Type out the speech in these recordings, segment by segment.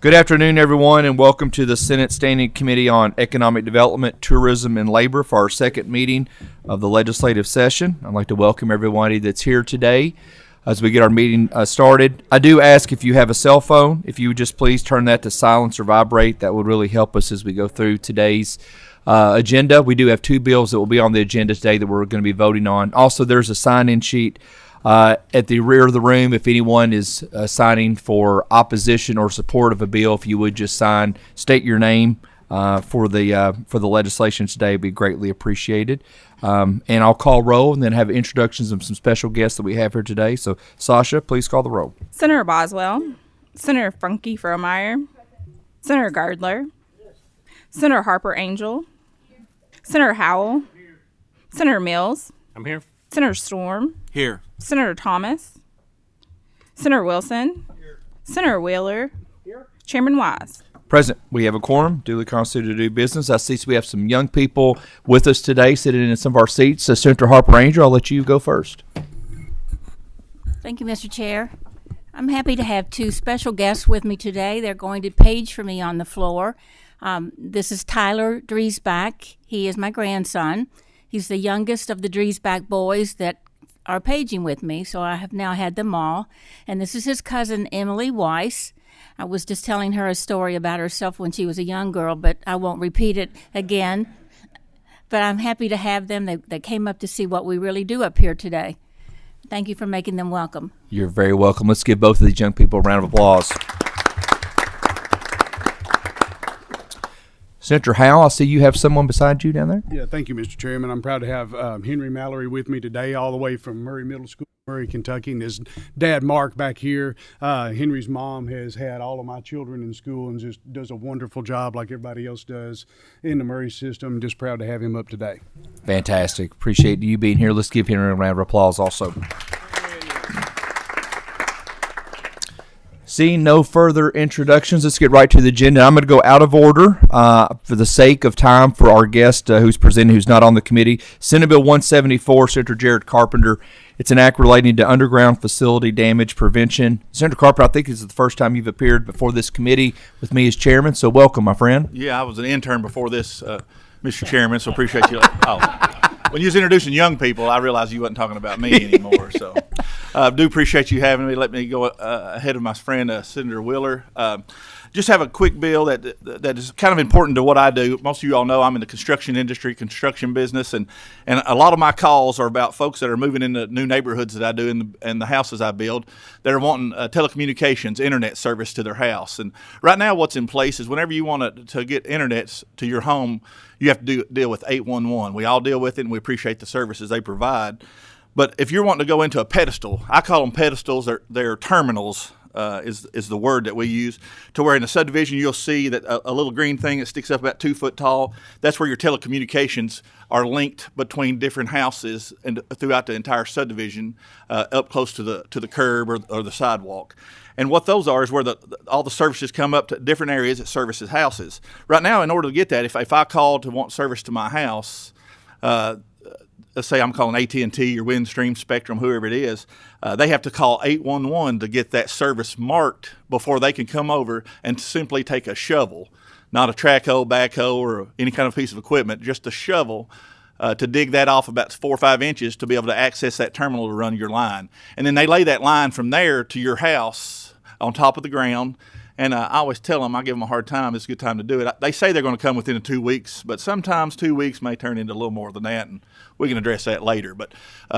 Good afternoon, everyone, and welcome to the Senate Standing Committee on Economic Development, Tourism, and Labor for our second meeting of the legislative session. I'd like to welcome everybody that's here today as we get our meeting started. I do ask if you have a cell phone, if you would just please turn that to silence or vibrate. That would really help us as we go through today's agenda. We do have two bills that will be on the agenda today that we're going to be voting on. Also, there's a sign-in sheet at the rear of the room. If anyone is signing for opposition or support of a bill, if you would just state your name for the legislation today, it'd be greatly appreciated. And I'll call roll and then have introductions of some special guests that we have here today. So, Sasha, please call the roll. Senator Boswell, Senator Funke Fromeyer, Senator Gardler, Senator Harper Angel, Senator Howell, Senator Mills. I'm here. Senator Storm. Here. Senator Thomas. Senator Wilson. Here. Senator Wheeler. Here. Chairman Wise. Present. We have a quorum, duly constituted to do business. I see we have some young people with us today sitting in some of our seats. So Senator Harper Angel, I'll let you go first. Thank you, Mr. Chair. I'm happy to have two special guests with me today. They're going to page for me on the floor. This is Tyler Driesbach. He is my grandson. He's the youngest of the Driesbach boys that are paging with me, so I have now had them all. And this is his cousin, Emily Weiss. I was just telling her a story about herself when she was a young girl, but I won't repeat it again. But I'm happy to have them. They came up to see what we really do up here today. Thank you for making them welcome. You're very welcome. Let's give both of these young people a round of applause. Senator Howell, I see you have someone beside you down there. Yeah, thank you, Mr. Chairman. I'm proud to have Henry Mallory with me today, all the way from Murray Middle School, Murray, Kentucky, and his dad, Mark, back here. Henry's mom has had all of my children in school and just does a wonderful job like everybody else does in the Murray system. Just proud to have him up today. Fantastic. Appreciate you being here. Let's give Henry a round of applause also. Seeing no further introductions, let's get right to the agenda. I'm going to go out of order for the sake of time for our guest who's presenting, who's not on the committee. Senate Bill 174, Senator Jared Carpenter. It's an act relating to underground facility damage prevention. Senator Carpenter, I think this is the first time you've appeared before this committee with me as chairman, so welcome, my friend. Yeah, I was an intern before this, Mr. Chairman, so appreciate you. When you was introducing young people, I realized you wasn't talking about me anymore. So I do appreciate you having me. Let me go ahead of my friend, Senator Wheeler. Just have a quick bill that is kind of important to what I do. Most of you all know I'm in the construction industry, construction business, and a lot of my calls are about folks that are moving into new neighborhoods that I do and the houses I build that are wanting telecommunications, internet service to their house. And right now what's in place is whenever you want to get internet to your home, you have to deal with 811. We all deal with it, and we appreciate the services they provide. But if you're wanting to go into a pedestal, I call them pedestals, they're terminals. Is the word that we use, to where in a subdivision you'll see that a little green thing that sticks up about 2 foot tall. That's where your telecommunications are linked between different houses and throughout the entire subdivision, up close to the curb or the sidewalk. And what those are is where all the services come up to different areas that services houses. Right now, in order to get that, if I call to want service to my house, let's say I'm calling AT&T or Windstream, Spectrum, whoever it is, they have to call 811 to get that service marked before they can come over and simply take a shovel, not a track hoe, backhoe, or any kind of piece of equipment, just a shovel to dig that off about 4 or 5 inches to be able to access that terminal to run your line. And then they lay that line from there to your house on top of the ground. And I always tell them, I give them a hard time, it's a good time to do it. They say they're going to come within 2 weeks, but sometimes 2 weeks may turn into a little more than that, and we can address that later. But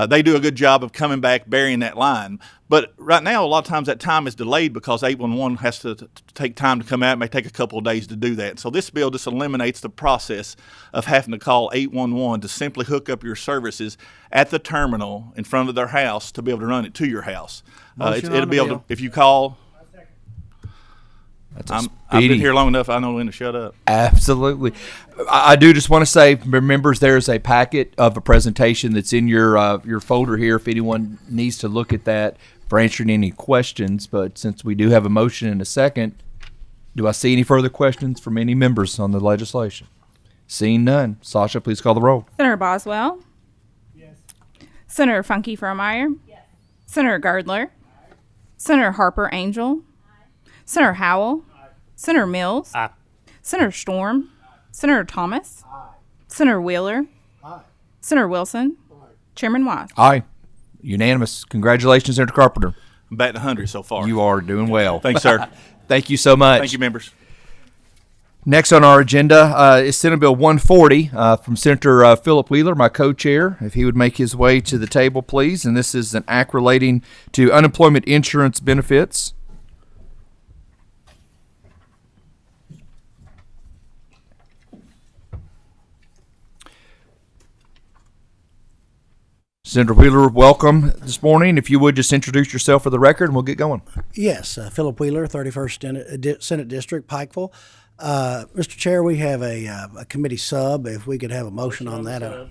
they do a good job of coming back, burying that line. But right now, a lot of times that time is delayed because 811 has to take time to come out. It may take a couple of days to do that. So this bill just eliminates the process of having to call 811 to simply hook up your services at the terminal in front of their house to be able to run it to your house. It'll be able to, if you call... I've been here long enough. I know when to shut up. Absolutely. I do just want to say, members, there's a packet of a presentation that's in your folder here if anyone needs to look at that for answering any questions. But since we do have a motion in a second, do I see any further questions from any members on the legislation? Seeing none. Sasha, please call the roll. Senator Boswell. Yes. Senator Funke Fromeyer. Yes. Senator Gardler. Aye. Senator Harper Angel. Aye. Senator Howell. Aye. Senator Mills. Aye. Senator Storm. Senator Thomas. Senator Wheeler. Senator Wilson. Chairman Wise. Aye. Unanimous. Congratulations, Senator Carpenter. I'm batting 100 so far. You are doing well. Thanks, sir. Thank you so much. Thank you, members. Next on our agenda is Senate Bill 140 from Senator Philip Wheeler, my co-chair. If he would make his way to the table, please. And this is an act relating to unemployment insurance benefits. Senator Wheeler, welcome this morning. If you would just introduce yourself for the record, and we'll get going. Yes, Philip Wheeler, 31st Senate District, Pikeville. Mr. Chair, we have a committee sub. If we could have a motion on that.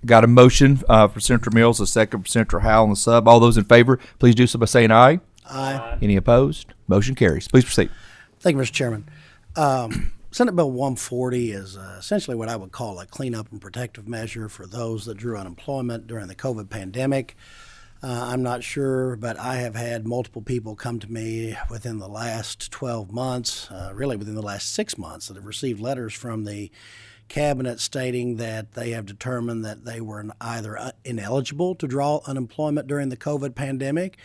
Got a motion for Senator Mills, a second for Senator Howell on the sub. All those in favor, please do so by saying aye. Aye. Any opposed? Motion carries. Please proceed. Thank you, Mr. Chairman. Senate Bill 140 is essentially what I would call a cleanup and protective measure for those that drew unemployment during the COVID pandemic. I'm not sure, but I have had multiple people come to me within the last 12 months, really within the last 6 months, that have received letters from the cabinet stating that they have determined that they were either ineligible to draw unemployment during the COVID pandemic,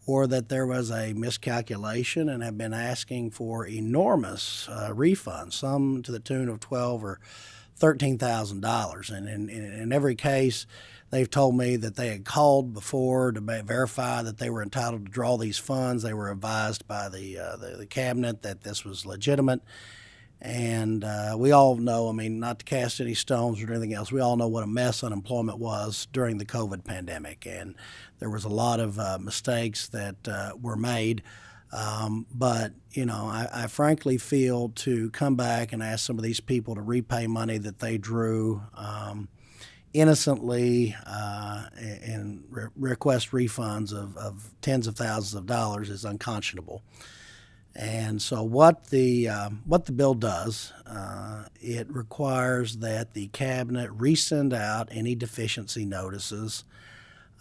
or that there was a miscalculation and have been asking for enormous refunds, some to the tune of $12,000 or $13,000. And in every case, they've told me that they had called before to verify that they were entitled to draw these funds. They were advised by the cabinet that this was legitimate. And we all know, I mean, not to cast any stones or anything else, we all know what a mess unemployment was during the COVID pandemic. And there was a lot of mistakes that were made. But, you know, I frankly feel to come back and ask some of these people to repay money that they drew innocently and request refunds of tens of thousands of dollars is unconscionable. And so what the bill does, it requires that the cabinet resend out any deficiency notices,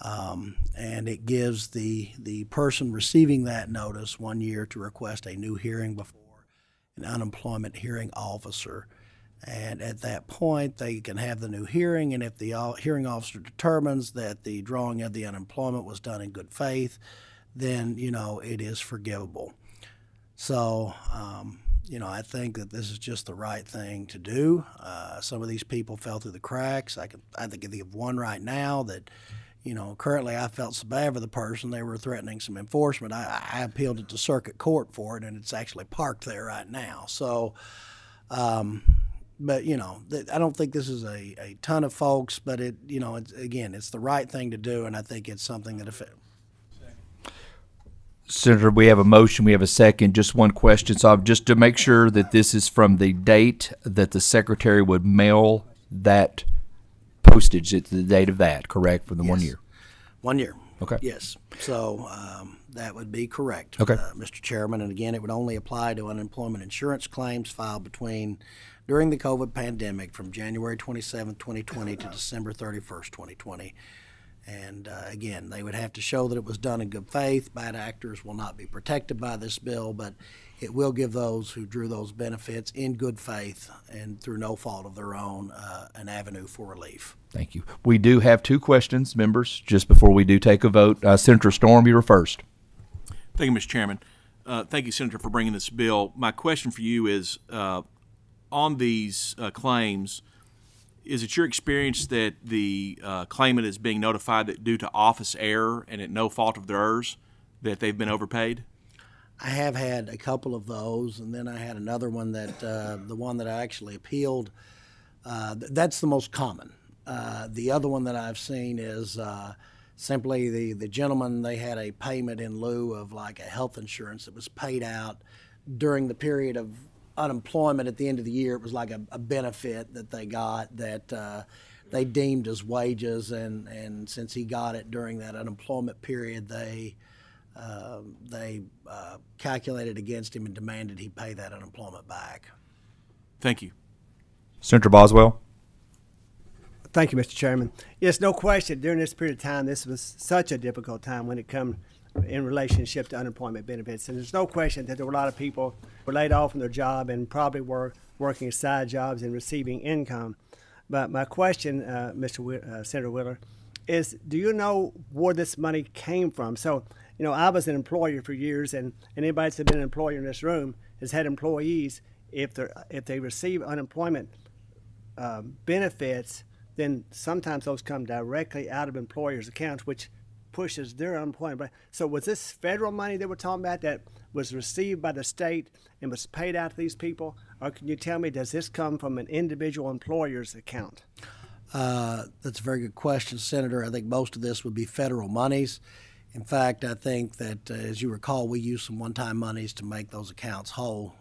and it gives the person receiving that notice 1 year to request a new hearing before an unemployment hearing officer. And at that point, they can have the new hearing, and if the hearing officer determines that the drawing of the unemployment was done in good faith, then, you know, it is forgivable. So, you know, I think that this is just the right thing to do. Some of these people fell through the cracks. I think of one right now that, you know, currently I felt so bad for the person. They were threatening some enforcement. I appealed it to circuit court for it, and it's actually parked there right now. So, but, you know, I don't think this is a ton of folks, but it, you know, it's the right thing to do, and I think it's something that Senator, we have a motion. We have a second. Just one question. So just to make sure that this is from the date that the secretary would mail that postage, it's the date of that, correct, for the 1 year? 1 year. Okay. Yes. So that would be correct, Okay. Mr. Chairman. And again, it would only apply to unemployment insurance claims filed during the COVID pandemic from January 27, 2020 to December 31st, 2020. And again, they would have to show that it was done in good faith. Bad actors will not be protected by this bill, but it will give those who drew those benefits in good faith and through no fault of their own an avenue for relief. Thank you. We do have two questions, members, just before we do take a vote. Senator Storm, you're first. Thank you, Mr. Chairman. Thank you, Senator, for bringing this bill. My question for you is, on these claims, is it your experience that the claimant is being notified that due to office error and at no fault of theirs that they've been overpaid? I have had a couple of those, and then I had another one that the one that I actually appealed, that's the most common. The other one that I've seen is simply the gentleman, they had a payment in lieu of like a health insurance that was paid out during the period of unemployment at the end of the year. It was like a benefit that they got that they deemed as wages, and since he got it during that unemployment period, they calculated against him and demanded he pay that unemployment back. Thank you. Senator Boswell. Thank you, Mr. Chairman. Yes, no question. During this period of time, this was such a difficult time when it come in relationship to unemployment benefits. And there's no question that there were a lot of people who were laid off from their job and probably were working side jobs and receiving income. But my question, Senator Wheeler, is do you know where this money came from? So, you know, I was an employer for years, and anybody that's been an employer in this room has had employees. If they receive unemployment benefits, then sometimes those come directly out of employers' accounts, which pushes their unemployment. So was this federal money that we're talking about that was received by the state and was paid out to these people? Or can you tell me, does this come from an individual employer's account? That's a very good question, Senator. I think most of this would be federal monies. In fact, I think that, as you recall, we used some one-time monies to make those accounts whole,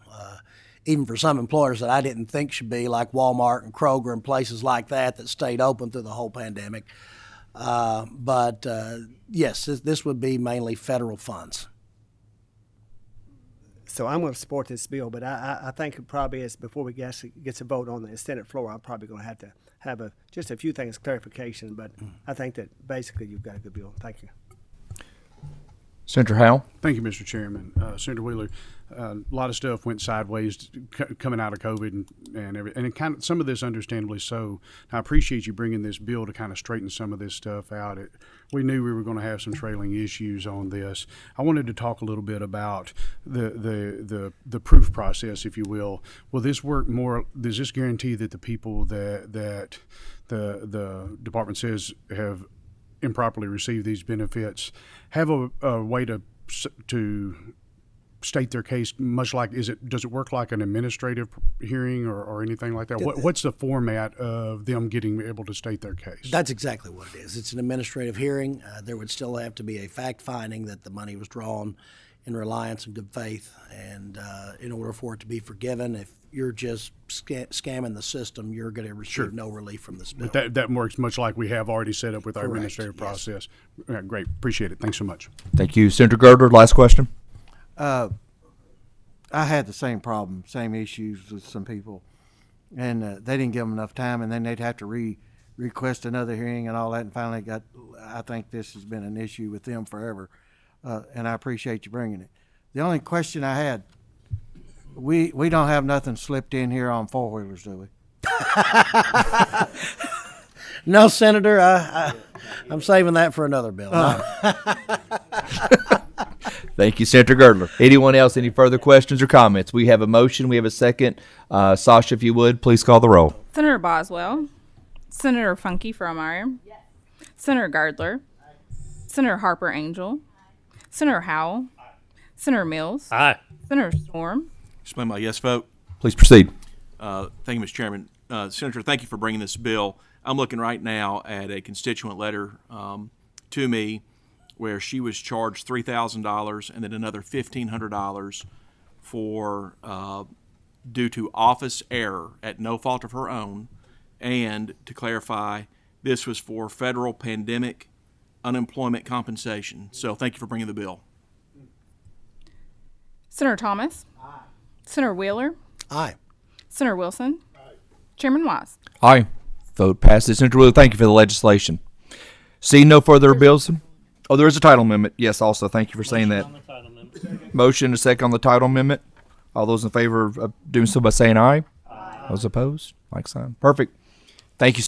even for some employers that I didn't think should be, like Walmart and Kroger and places like that stayed open through the whole pandemic. But yes, this would be mainly federal funds. So I'm going to support this bill, but I think it probably is, before we get a vote on the Senate floor, I'm probably going to have just a few things clarification, but I think that basically you've got a good bill. Thank you. Senator Howell. Thank you, Mr. Chairman. Senator Wheeler, a lot of stuff went sideways coming out of COVID and everything, and kind of some of this understandably so. I appreciate you bringing this bill to kind of straighten some of this stuff out. We knew we were going to have some trailing issues on this. I wanted to talk a little bit about the proof process, if you will. Will this work more? Does this guarantee that the people that the department says have improperly received these benefits have a way to state their case, much like, does it work like an administrative hearing or anything like that? What's the format of them getting able to state their case? That's exactly what it is. It's an administrative hearing. There would still have to be a fact finding that the money was drawn in reliance and good faith, and in order for it to be forgiven, if you're just scamming the system, you're going to receive no relief from this bill. But that works much like we have already set up with our Correct, administrative yes. process. Great. Appreciate it. Thanks so much. Thank you. Senator Girdler, last question. I had the same problem, same issues with some people, and they didn't give them enough time, and then they'd have to request another hearing and all that, and finally I think this has been an issue with them forever, and I appreciate you bringing it. The only question I had, we don't have nothing slipped in here on four-wheelers, do we? No, Senator, I'm saving that for another bill. Thank you, Senator Girdler. Anyone else, any further questions or comments? We have a motion. We have a second. Sasha, if you would, please call the roll. Senator Boswell. Senator Funke Fromeyer. Yes. Senator Gardler. Senator Harper Angel. Senator Howell. Senator Mills. Aye. Senator Storm. Explain my yes vote. Please proceed. Thank you, Mr. Chairman. Senator, thank you for bringing this bill. I'm looking right now at a constituent letter to me where she was charged $3,000 and then another $1,500 for due to office error at no fault of her own. And to clarify, this was for federal pandemic unemployment compensation. So thank you for bringing the bill. Senator Thomas. Aye. Senator Wheeler. Aye. Senator Wilson. Aye. Chairman Wise. Aye. Vote passes. Senator Wheeler, thank you for the legislation. Seeing no further bills. Oh, there is a title amendment. Yes, also. Thank you for saying that. Motion and a second on the title amendment. All those in favor of doing so by saying aye. Aye. Those opposed? Like sign. Perfect. Thank you.